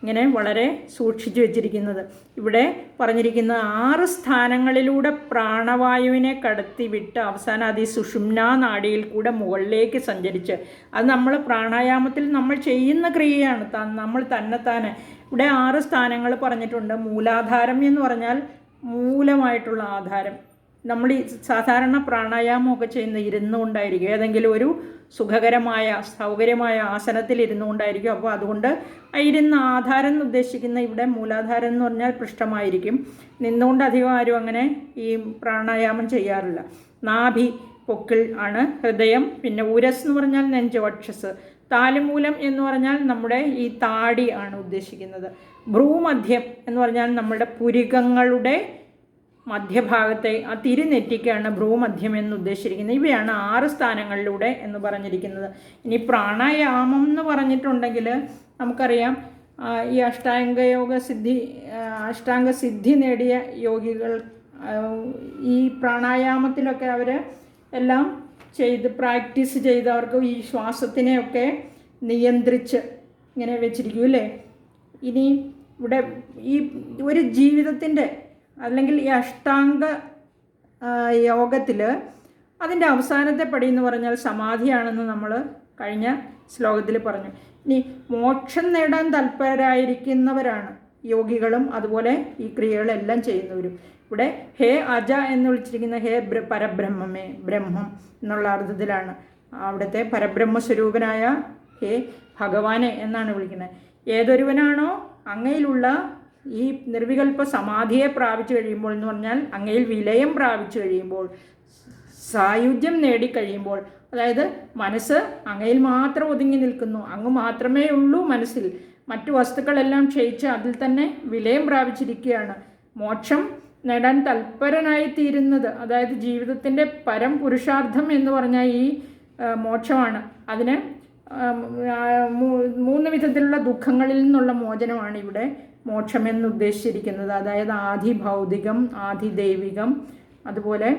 ഇങ്ങനെ വളരെ സൂക്ഷിച്ചു വെച്ചിരിക്കുന്നത്. ഇവിടെ പറഞ്ഞിരിക്കുന്ന 6 സ്ഥാനങ്ങളിലൂടെ പ്രാണവായുവിനെ കടത്തി വിട്ട് അവസാനം അത് ഈ സുഷുമ്നാ നാഡിയിൽ കൂടെ മുകളിലേക്ക് സഞ്ചരിച്ച്, അത് നമ്മൾ പ്രാണായാമത്തിൽ നമ്മൾ ചെയ്യുന്ന ക്രിയയാണ്, നമ്മൾ തന്നെത്താനെ. ഇവിടെ 6 സ്ഥാനങ്ങൾ പറഞ്ഞിട്ടുണ്ട്. മൂലാധാരം എന്ന് പറഞ്ഞാൽ മൂലമായിട്ടുള്ള ആധാരം. നമ്മൾ ഈ സാധാരണ പ്രാണായാമമൊക്കെ ചെയ്യുന്ന ഇരുന്നു കൊണ്ടായിരിക്കും, ഏതെങ്കിലും ഒരു സുഖകരമായ സൗകര്യമായ ആസനത്തിൽ ഇരുന്നു കൊണ്ടായിരിക്കും. അപ്പോൾ അതുകൊണ്ട് ഇരുന്ന ആധാരം എന്ന് ഉദ്ദേശിക്കുന്ന ഇവിടെ മൂലാധാരം എന്ന് പറഞ്ഞാൽ പൃഷ്ഠമായിരിക്കും. നിന്നുകൊണ്ട് അധികം ആരും അങ്ങനെ ഈ പ്രാണായാമം ചെയ്യാറില്ല. നാഭി പൊക്കിൾ ആണ്. ഹൃദയം, പിന്നെ ഉരസ് എന്ന് പറഞ്ഞാൽ നെഞ്ച്, വക്ഷസ്. താലുമൂലം എന്ന് പറഞ്ഞാൽ നമ്മുടെ ഈ താടി ആണ് ഉദ്ദേശിക്കുന്നത്. ഭ്രൂമധ്യം എന്ന് പറഞ്ഞാൽ നമ്മുടെ പുരികങ്ങളുടെ മധ്യഭാഗത്തെ ആ തിരുനെറ്റിക്കാണ് ഭ്രൂമധ്യം എന്ന് ഉദ്ദേശിച്ചിരിക്കുന്നത്. ഇവയാണ് 6 സ്ഥാനങ്ങളിലൂടെ എന്ന് പറഞ്ഞിരിക്കുന്നത്. ഇനി പ്രാണായാമം എന്ന് പറഞ്ഞിട്ടുണ്ടെങ്കിൽ നമുക്കറിയാം, ഈ അഷ്ടാംഗ സിദ്ധി നേടിയ യോഗികൾ ഈ പ്രാണായാമത്തിലൊക്കെ അവർ എല്ലാം പ്രാക്ടീസ് ചെയ്തവർക്ക് ഈ ശ്വാസത്തിനെയൊക്കെ നിയന്ത്രിച്ച് ഇങ്ങനെ വെച്ചിരിക്കും അല്ലേ. ഇനി ഇവിടെ ഈ ഒരു ജീവിതത്തിൻ്റെ അല്ലെങ്കിൽ ഈ അഷ്ടാംഗ യോഗത്തിൽ അതിൻ്റെ അവസാനത്തെ പടി എന്ന് പറഞ്ഞാൽ സമാധിയാണെന്ന് നമ്മൾ കഴിഞ്ഞ ശ്ലോകത്തിൽ പറഞ്ഞു. ഇനി മോക്ഷം നേടാൻ തൽപരരായിരിക്കുന്നവരാണ് യോഗികളും അതുപോലെ ഈ ക്രിയകളെല്ലാം ചെയ്യുന്നവരും. ഇവിടെ ഹേ അജ എന്ന് വിളിച്ചിരിക്കുന്ന ഹേ പരബ്രഹ്മമേ, ബ്രഹ്മം എന്നുള്ള അർത്ഥത്തിലാണ്. അവിടുത്തെ പരബ്രഹ്മസ്വരൂപനായ ഹേ ഭഗവാനെ എന്നാണ് വിളിക്കുന്നത്. ഏതൊരുവനാണോ അങ്ങയിലുള്ള ഈ നിർവികൽപ്പ സമാധിയെ പ്രാപിച്ചു കഴിയുമ്പോൾ എന്ന് പറഞ്ഞാൽ അങ്ങയിൽ വിലയം പ്രാപിച്ചു കഴിയുമ്പോൾ, സായുജ്യം നേടിക്കഴിയുമ്പോൾ, അതായത് മനസ്സ് അങ്ങയിൽ മാത്രം ഒതുങ്ങി നിൽക്കുന്നു, അങ്ങ് മാത്രമേ ഉള്ളൂ മനസ്സിൽ, മറ്റു വസ്തുക്കളെല്ലാം ക്ഷയിച്ച് അതിൽ തന്നെ വിലയം പ്രാപിച്ചിരിക്കുകയാണ്. മോക്ഷം നേടാൻ തൽപരനായിത്തീരുന്നത്, അതായത് ജീവിതത്തിൻ്റെ പുരുഷാർത്ഥം എന്ന് പറഞ്ഞാൽ ഈ മോക്ഷമാണ്. അതിന് 3 വിധത്തിലുള്ള ദുഃഖങ്ങളിൽ നിന്നുള്ള മോചനമാണ് ഇവിടെ മോക്ഷമെന്ന് ഉദ്ദേശിച്ചിരിക്കുന്നത്. അതായത് ആദി ഭൗതികം, ആദി ദൈവികം, അതുപോലെ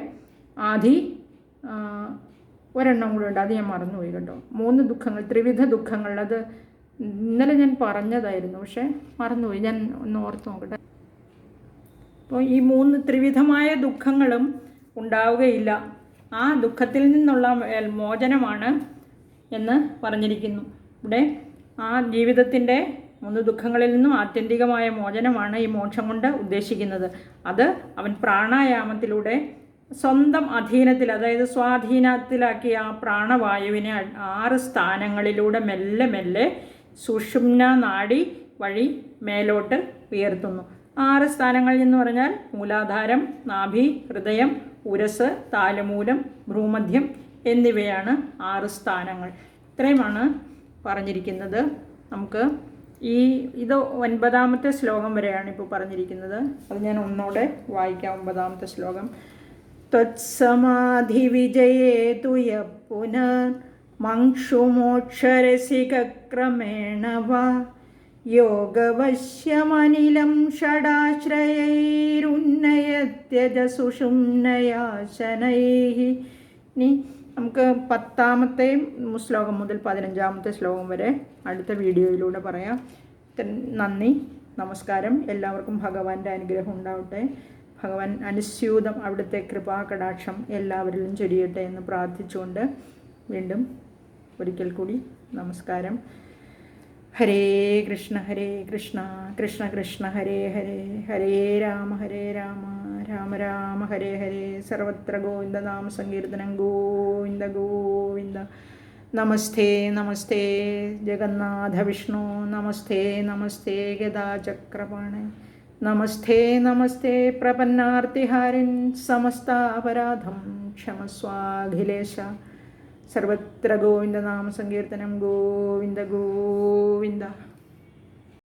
ആദി ഒരെണ്ണം കൂടെ ഉണ്ട്, അത് ഞാൻ മറന്നുപോയി കേട്ടോ. 3 ദുഃഖങ്ങൾ, ത്രിവിധ ദുഃഖങ്ങൾ. അത് ഇന്നലെ ഞാൻ പറഞ്ഞതായിരുന്നു, പക്ഷേ മറന്നുപോയി, ഞാൻ ഒന്ന് ഓർത്ത് നോക്കട്ടെ. അപ്പോൾ ഈ 3 ത്രിവിധമായ ദുഃഖങ്ങളും ഉണ്ടാവുകയില്ല. ആ ദുഃഖത്തിൽ നിന്നുള്ള മോചനമാണ് എന്ന് പറഞ്ഞിരിക്കുന്നു. ഇവിടെ ആ ജീവിതത്തിൻ്റെ 3 ദുഃഖങ്ങളിൽ നിന്നും ആത്യന്തികമായ മോചനമാണ് ഈ മോക്ഷം കൊണ്ട് ഉദ്ദേശിക്കുന്നത്. അത് അവൻ പ്രാണായാമത്തിലൂടെ സ്വന്തം അധീനത്തിൽ, അതായത് സ്വാധീനത്തിലാക്കിയ ആ പ്രാണവായുവിനെ 6 സ്ഥാനങ്ങളിലൂടെ മെല്ലെ മെല്ലെ സുഷുമ്ന നാഡി വഴി മേലോട്ട് ഉയർത്തുന്നു. 6 സ്ഥാനങ്ങൾ എന്ന് പറഞ്ഞാൽ മൂലാധാരം, നാഭി, ഹൃദയം, ഉരസ്, താലമൂലം, ഭ്രൂമധ്യം എന്നിവയാണ് 6 സ്ഥാനങ്ങൾ. ഇത്രയുമാണ് പറഞ്ഞിരിക്കുന്നത്. നമുക്ക് ഇത് 9ാമത്തെ ശ്ലോകം വരെയാണ് ഇപ്പോൾ പറഞ്ഞിരിക്കുന്നത്. അത് ഞാൻ ഒന്നോടെ വായിക്കാം. 9ാമത്തെ ശ്ലോകം. ത്വത്സമാധി വിജയേതു യഃ പുനഃ മങ്ക്ഷുമോക്ഷരസികക്രമേണ വാ യോഗവശ്യമനിലം ഷഡാശ്രയൈരുന്നയത്യജ സുഷുമ്നയാ ശനൈഃ. ഇനി നമുക്ക് 10ാമത്തെ ശ്ലോകം മുതൽ 15ാമത്തെ ശ്ലോകം വരെ അടുത്ത വീഡിയോയിലൂടെ പറയാം. നന്ദി, നമസ്കാരം. എല്ലാവർക്കും ഭഗവാന്റെ അനുഗ്രഹം ഉണ്ടാവട്ടെ. ഭഗവാൻ അനുസ്യൂതം അവിടുത്തെ കൃപാകടാക്ഷം എല്ലാവരിലും ചൊരിയട്ടെ എന്ന് പ്രാർത്ഥിച്ചുകൊണ്ട് വീണ്ടും ഒരിക്കൽ കൂടി നമസ്കാരം. ഹരേ കൃഷ്ണ കൃഷ്ണ കൃഷ്ണ ഹരേ ഹരേ ഹരേ രാമ രാമ രാമ ഹരേ ഹരേ സർവത്ര ഗോവിന്ദനാമ സങ്കീർത്തനം ഗോവിന്ദ ഗോവിന്ദ. നമസ്തേ നമസ്തേ ജഗന്നാഥ വിഷ്ണു നമസ്തേ നമസ്തേ ഗദാചക്രപാണേ നമസ്തേ നമസ്തേ പ്രപന്നാർത്തിഹാരിൻ സമസ്താപരാധം ക്ഷമസ്വാഖിലേശ. സർവത്ര ഗോവിന്ദനാമ സങ്കീർത്തനം ഗോവിന്ദ ഗോവിന്ദ.